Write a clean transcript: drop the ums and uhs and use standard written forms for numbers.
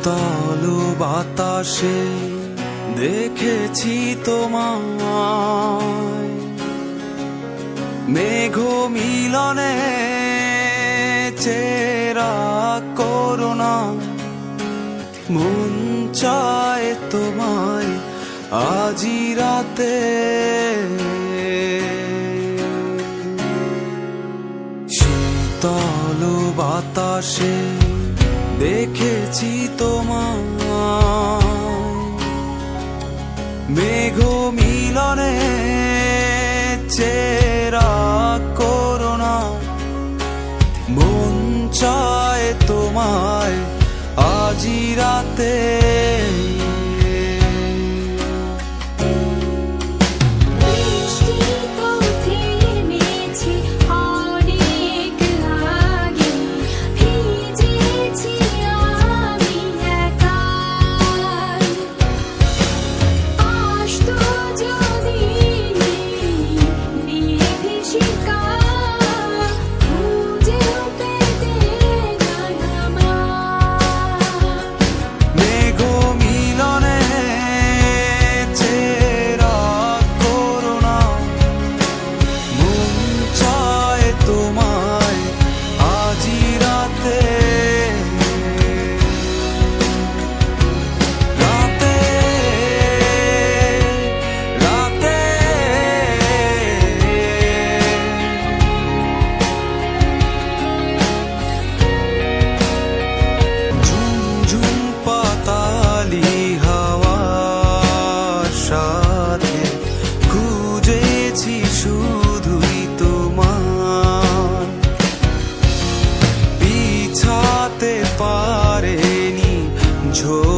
শীতল বাতাসে দেখেছি তোমায়, মেঘ মিলনে চেরা করুণা, মন চায় তোমায় আজি রাতে। শীতল বাতাসে দেখেছি তোমায়, মেঘ মিলনে চেরা করুণা, মন চায় তোমায় আজি রাতে। শুধুই তোমার বিছাতে পারেনি ঝোল।